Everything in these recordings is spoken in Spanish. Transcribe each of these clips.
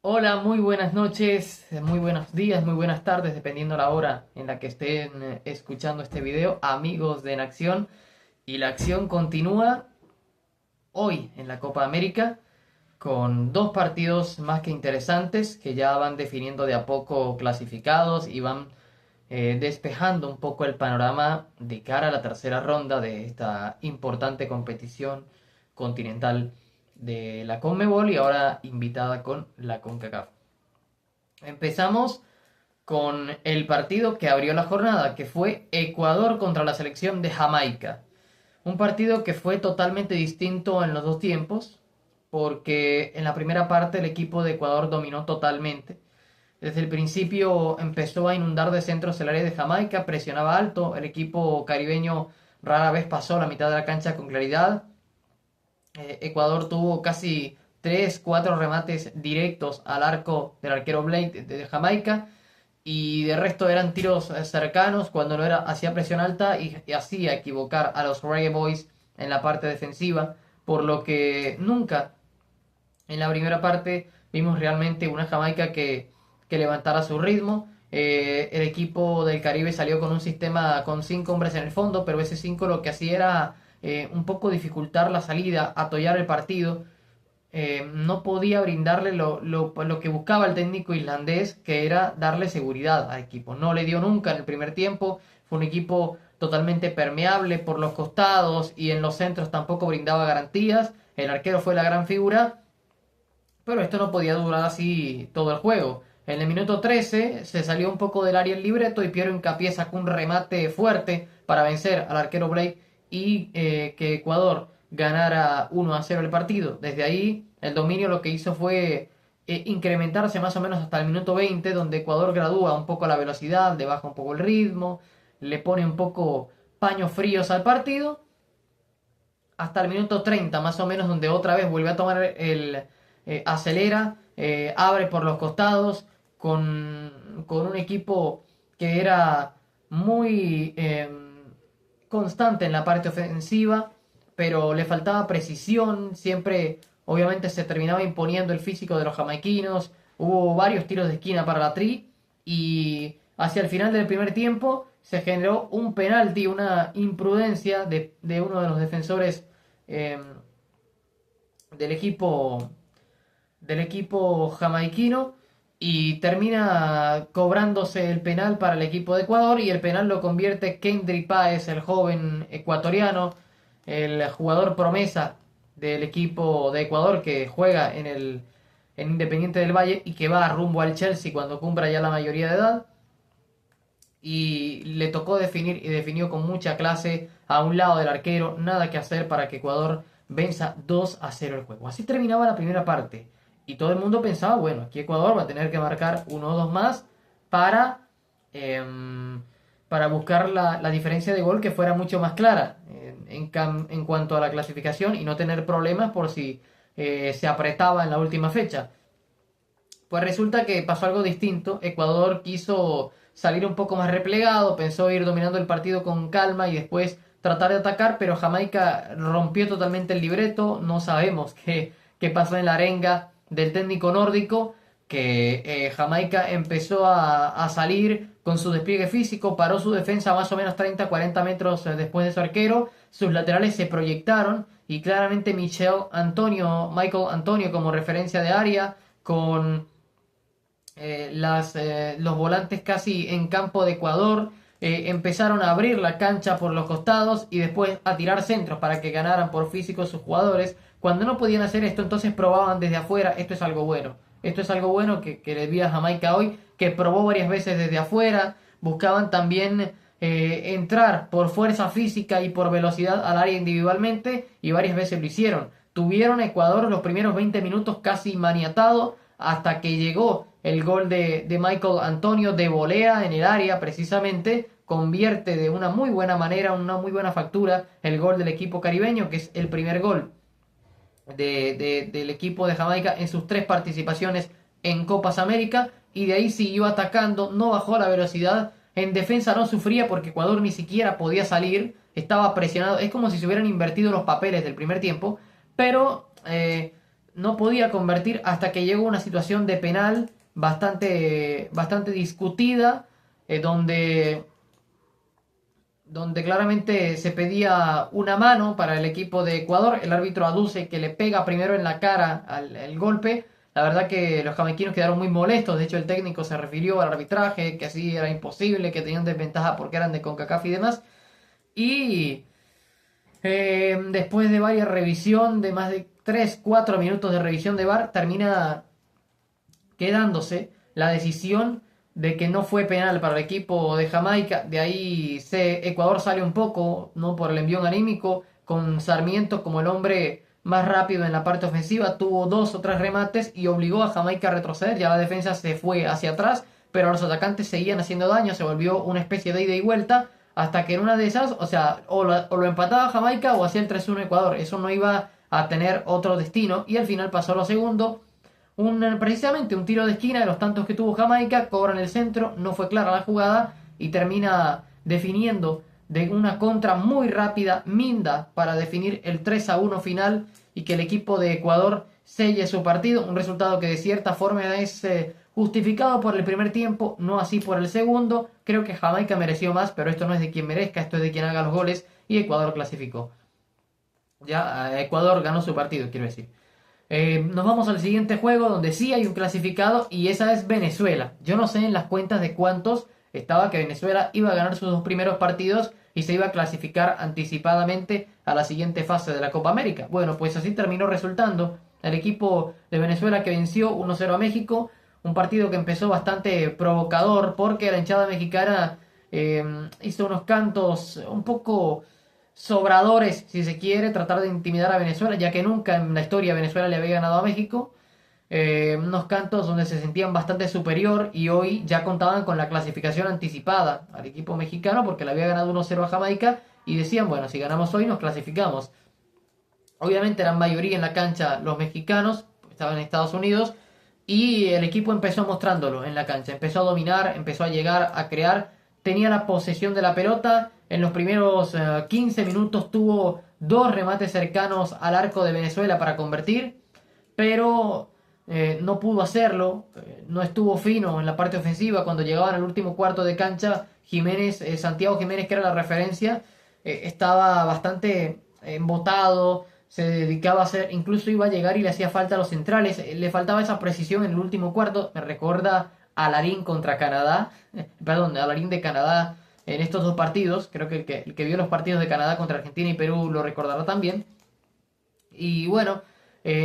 Hola, muy buenas noches, muy buenos días, muy buenas tardes, dependiendo la hora en la que estén escuchando este video, amigos de En Acción. Y la acción continúa hoy en la Copa América con dos partidos más que interesantes que ya van definiendo de a poco clasificados y van despejando un poco el panorama de cara a la tercera ronda de esta importante competición continental de la CONMEBOL y ahora invitada con la CONCACAF. Empezamos con el partido que abrió la jornada, que fue Ecuador contra la selección de Jamaica. Un partido que fue totalmente distinto en los dos tiempos, porque en la primera parte el equipo de Ecuador dominó totalmente. Desde el principio empezó a inundar de centros el área de Jamaica, presionaba alto, el equipo caribeño rara vez pasó la mitad de la cancha con claridad. Ecuador tuvo casi 3 4 remates directos al arco del arquero Blake de Jamaica y de resto eran tiros cercanos cuando no era hacía presión alta y hacía equivocar a los Reggae Boys en la parte defensiva, por lo que nunca en la primera parte vimos realmente una Jamaica que levantara su ritmo. El equipo del Caribe salió con un sistema con 5 hombres en el fondo, pero ese 5 lo que hacía era un poco dificultar la salida, atollar el partido. No podía brindarle lo que buscaba el técnico irlandés, que era darle seguridad al equipo. No le dio nunca en el primer tiempo. Fue un equipo totalmente permeable por los costados y en los centros tampoco brindaba garantías. El arquero fue la gran figura, pero esto no podía durar así todo el juego. En el minuto 13 se salió un poco del área el libreto y Piero Hincapié sacó un remate fuerte para vencer al arquero Blake y que Ecuador ganara 1-0 el partido. Desde ahí el dominio lo que hizo fue incrementarse más o menos hasta el minuto 20, donde Ecuador gradúa un poco la velocidad, le baja un poco el ritmo, le pone un poco paños fríos al partido, hasta el minuto 30 más o menos, donde otra vez vuelve a tomar acelera, abre por los costados, con un equipo que era muy constante en la parte ofensiva, pero le faltaba precisión, siempre obviamente se terminaba imponiendo el físico de los jamaiquinos, hubo varios tiros de esquina para la Tri, y hacia el final del primer tiempo se generó un penalti, una imprudencia de uno de los defensores eh, del equipo jamaiquino y termina cobrándose el penal para el equipo de Ecuador y el penal lo convierte Kendry Páez, el joven ecuatoriano, el jugador promesa del equipo de Ecuador que juega en Independiente del Valle y que va rumbo al Chelsea cuando cumpla ya la mayoría de edad. Y le tocó definir y definió con mucha clase a un lado del arquero, nada que hacer para que Ecuador venza 2-0 el juego. Así terminaba la primera parte. Y todo el mundo pensaba, bueno, aquí Ecuador va a tener que marcar uno o dos más para, eh, para buscar la diferencia de gol que fuera mucho más clara en cuanto a la clasificación y no tener problemas por si se apretaba en la última fecha. Pues resulta que pasó algo distinto. Ecuador quiso salir un poco más replegado, pensó ir dominando el partido con calma y después tratar de atacar, pero Jamaica rompió totalmente el libreto. No sabemos qué pasó en la arenga del técnico nórdico, que Jamaica empezó a salir con su despliegue físico, paró su defensa más o menos 30-40 metros después de su arquero, sus laterales se proyectaron y claramente Michael Antonio como referencia de área, con los volantes casi en campo de Ecuador, empezaron a abrir la cancha por los costados y después a tirar centros para que ganaran por físico sus jugadores. Cuando no podían hacer esto, entonces probaban desde afuera. Esto es algo bueno. Esto es algo bueno que le vi a Jamaica hoy, que probó varias veces desde afuera. Buscaban también entrar por fuerza física y por velocidad al área individualmente y varias veces lo hicieron. Tuvieron a Ecuador los primeros 20 minutos casi maniatado hasta que llegó el gol de Michael Antonio de volea en el área precisamente, convierte de una muy buena manera, una muy buena factura el gol del equipo caribeño, que es el primer gol del equipo de Jamaica en sus 3 participaciones en Copas América, y de ahí siguió atacando, no bajó la velocidad, en defensa no sufría porque Ecuador ni siquiera podía salir, estaba presionado, es como si se hubieran invertido los papeles del primer tiempo, pero no podía convertir hasta que llegó una situación de penal bastante discutida, donde claramente se pedía una mano para el equipo de Ecuador. El árbitro aduce que le pega primero en la cara el golpe. La verdad que los jamaiquinos quedaron muy molestos. De hecho, el técnico se refirió al arbitraje, que así era imposible, que tenían desventaja porque eran de CONCACAF y demás. Y después de varias revisión, de más de 3-4 minutos de revisión de VAR, termina quedándose la decisión de que no fue penal para el equipo de Jamaica. De ahí Ecuador sale un poco, ¿no?, por el envión anímico, con Sarmiento como el hombre más rápido en la parte ofensiva, tuvo 2 o 3 remates y obligó a Jamaica a retroceder. Ya la defensa se fue hacia atrás, pero los atacantes seguían haciendo daño, se volvió una especie de ida y vuelta, hasta que en una de esas, o sea, o lo empataba Jamaica o hacía el 3-1 Ecuador. Eso no iba a tener otro destino, y al final pasó lo segundo. Precisamente un tiro de esquina de los tantos que tuvo Jamaica, cobran el centro, no fue clara la jugada y termina definiendo de una contra muy rápida Minda para definir el 3-1 final y que el equipo de Ecuador selle su partido. Un resultado que de cierta forma es justificado por el primer tiempo, no así por el segundo. Creo que Jamaica mereció más, pero esto no es de quien merezca, esto es de quien haga los goles, y Ecuador clasificó. Ya Ecuador ganó su partido, quiero decir. Nos vamos al siguiente juego, donde sí hay un clasificado, y esa es Venezuela. Yo no sé en las cuentas de cuántos estaba que Venezuela iba a ganar sus 2 primeros partidos y se iba a clasificar anticipadamente a la siguiente fase de la Copa América. Bueno, pues así terminó resultando. El equipo de Venezuela que venció 1-0 a México, un partido que empezó bastante provocador porque la hinchada mexicana hizo unos cantos un poco sobradores, si se quiere, tratar de intimidar a Venezuela, ya que nunca en la historia Venezuela le había ganado a México. Unos cantos donde se sentían bastante superior, y hoy ya contaban con la clasificación anticipada al equipo mexicano porque le había ganado 1-0 a Jamaica, y decían, bueno, si ganamos hoy nos clasificamos. Obviamente eran mayoría en la cancha los mexicanos, estaban en Estados Unidos, y el equipo empezó mostrándolo en la cancha, empezó a dominar, empezó a llegar, a crear, tenía la posesión de la pelota. En los primeros 15 minutos tuvo 2 remates cercanos al arco de Venezuela para convertir, pero no pudo hacerlo, no estuvo fino en la parte ofensiva. Cuando llegaban al último cuarto de cancha, Santiago Jiménez, que era la referencia, estaba bastante embotado, se dedicaba a hacer, incluso iba a llegar y le hacía falta a los centrales, le faltaba esa precisión en el último cuarto. Me recuerda a Larín contra Canadá, perdón, a Larín de Canadá en estos 2 partidos. Creo que el que vio los partidos de Canadá contra Argentina y Perú lo recordará también. Y bueno,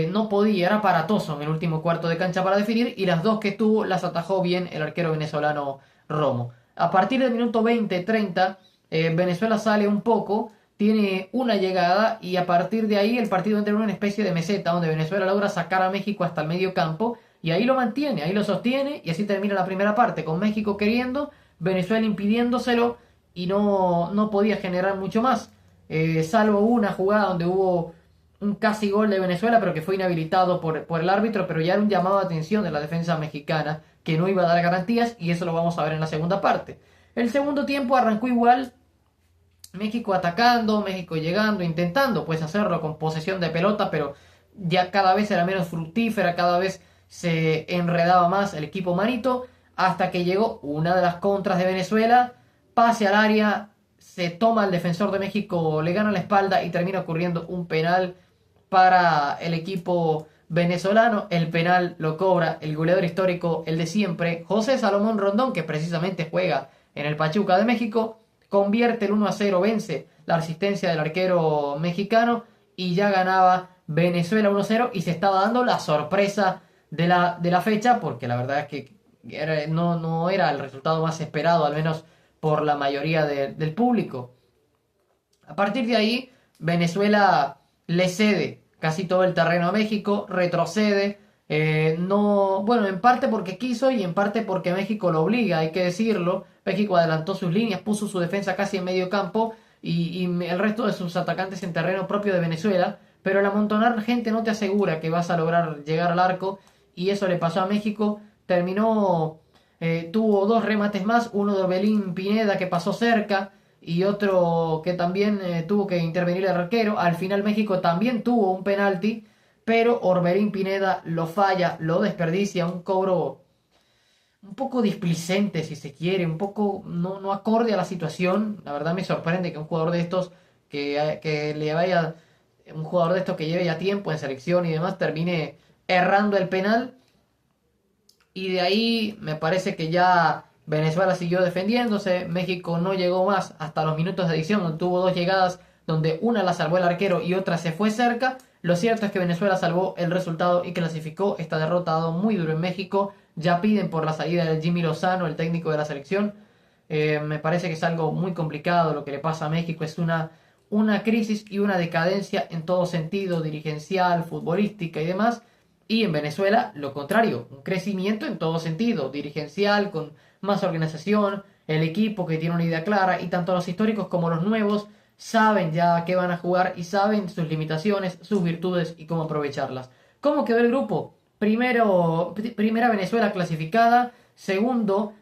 no podía, era aparatoso en el último cuarto de cancha para definir, y las 2 que tuvo las atajó bien el arquero venezolano Romo. A partir del minuto 20-30, Venezuela sale un poco, tiene una llegada, y a partir de ahí el partido entra en una especie de meseta donde Venezuela logra sacar a México hasta el medio campo, y ahí lo mantiene, ahí lo sostiene, y así termina la primera parte, con México queriendo, Venezuela impidiéndoselo, y no podía generar mucho más, salvo una jugada donde hubo un casi gol de Venezuela, pero que fue inhabilitado por el árbitro, pero ya era un llamado de atención de la defensa mexicana, que no iba a dar garantías, y eso lo vamos a ver en la segunda parte. El segundo tiempo arrancó igual, México atacando, México llegando, intentando pues hacerlo con posesión de pelota, pero ya cada vez era menos fructífera, cada vez se enredaba más el equipo manito, hasta que llegó una de las contras de Venezuela, pase al área, se toma el defensor de México, le gana la espalda y termina ocurriendo un penal para el equipo venezolano. El penal lo cobra el goleador histórico, el de siempre, José Salomón Rondón, que precisamente juega en el Pachuca de México. Convierte el 1-0, vence la asistencia del arquero mexicano, y ya ganaba Venezuela 1-0, y se estaba dando la sorpresa de la fecha, porque la verdad es que no era el resultado más esperado, al menos por la mayoría del público. A partir de ahí, Venezuela le cede casi todo el terreno a México, retrocede, no, bueno, en parte porque quiso y en parte porque México lo obliga, hay que decirlo. México adelantó sus líneas, puso su defensa casi en medio campo, y el resto de sus atacantes en terreno propio de Venezuela, pero el amontonar gente no te asegura que vas a lograr llegar al arco, y eso le pasó a México. Tuvo 2 remates más, uno de Orbelín Pineda que pasó cerca, y otro que también tuvo que intervenir el arquero. Al final México también tuvo un penalti, pero Orbelín Pineda lo falla, lo desperdicia, un cobro un poco displicente si se quiere, un poco no acorde a la situación. La verdad me sorprende que un jugador de estos que le vaya, un jugador de estos que lleve ya tiempo en selección y demás, termine errando el penal. Y de ahí me parece que ya Venezuela siguió defendiéndose. México no llegó más hasta los minutos de adición, donde tuvo dos llegadas donde una la salvó el arquero y otra se fue cerca. Lo cierto es que Venezuela salvó el resultado y clasificó. Esta derrota ha dado muy duro en México. Ya piden por la salida de Jimmy Lozano, el técnico de la selección. Me parece que es algo muy complicado lo que le pasa a México. Es una crisis y una decadencia en todo sentido, dirigencial, futbolística y demás. Y en Venezuela, lo contrario, un crecimiento en todo sentido, dirigencial, con más organización, el equipo que tiene una idea clara, y tanto los históricos como los nuevos saben ya a qué van a jugar y saben sus limitaciones, sus virtudes y cómo aprovecharlas. ¿Cómo quedó el grupo? Primera Venezuela clasificada, segundo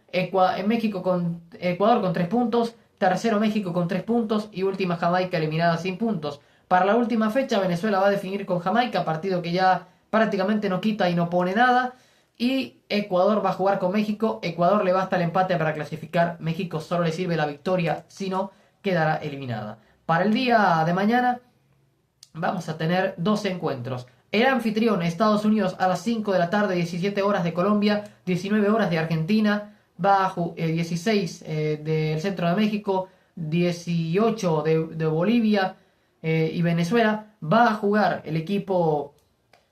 México con Ecuador con 3 puntos, tercero México con 3 puntos y última Jamaica eliminada sin puntos. Para la última fecha Venezuela va a definir con Jamaica, partido que ya prácticamente no quita y no pone nada. Y Ecuador va a jugar con México. Ecuador le basta el empate para clasificar. México solo le sirve la victoria, si no, quedará eliminada. Para el día de mañana vamos a tener dos encuentros. El anfitrión, Estados Unidos, a las 5 de la tarde, 17 horas de Colombia, 19 horas de Argentina, 16 del centro de México, 18 de Bolivia y Venezuela. Va a jugar el equipo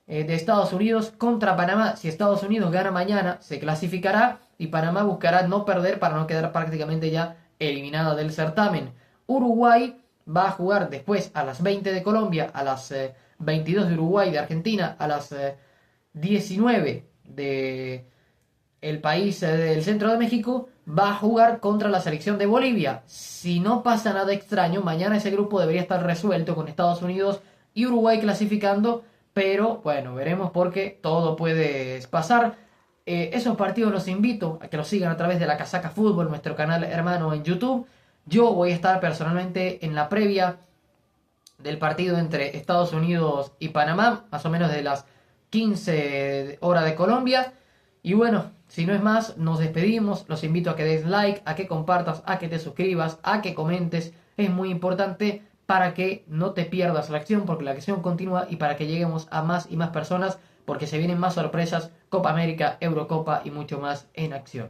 de Estados Unidos contra Panamá. Si Estados Unidos gana mañana, se clasificará y Panamá buscará no perder para no quedar prácticamente ya eliminada del certamen. Uruguay va a jugar después a las 20 de Colombia, a las 22 de Uruguay, de Argentina, a las 19 de el país del centro de México. Va a jugar contra la selección de Bolivia. Si no pasa nada extraño, mañana ese grupo debería estar resuelto con Estados Unidos y Uruguay clasificando. Pero bueno, veremos porque todo puede pasar. Esos partidos los invito a que los sigan a través de la Casaca Fútbol, nuestro canal hermano en YouTube. Yo voy a estar personalmente en la previa del partido entre Estados Unidos y Panamá, más o menos de las 15 horas de Colombia. Y bueno, si no es más, nos despedimos. Los invito a que des like, a que compartas, a que te suscribas, a que comentes. Es muy importante para que no te pierdas la acción, porque la acción continúa, y para que lleguemos a más y más personas, porque se vienen más sorpresas, Copa América, Eurocopa y mucho más en acción.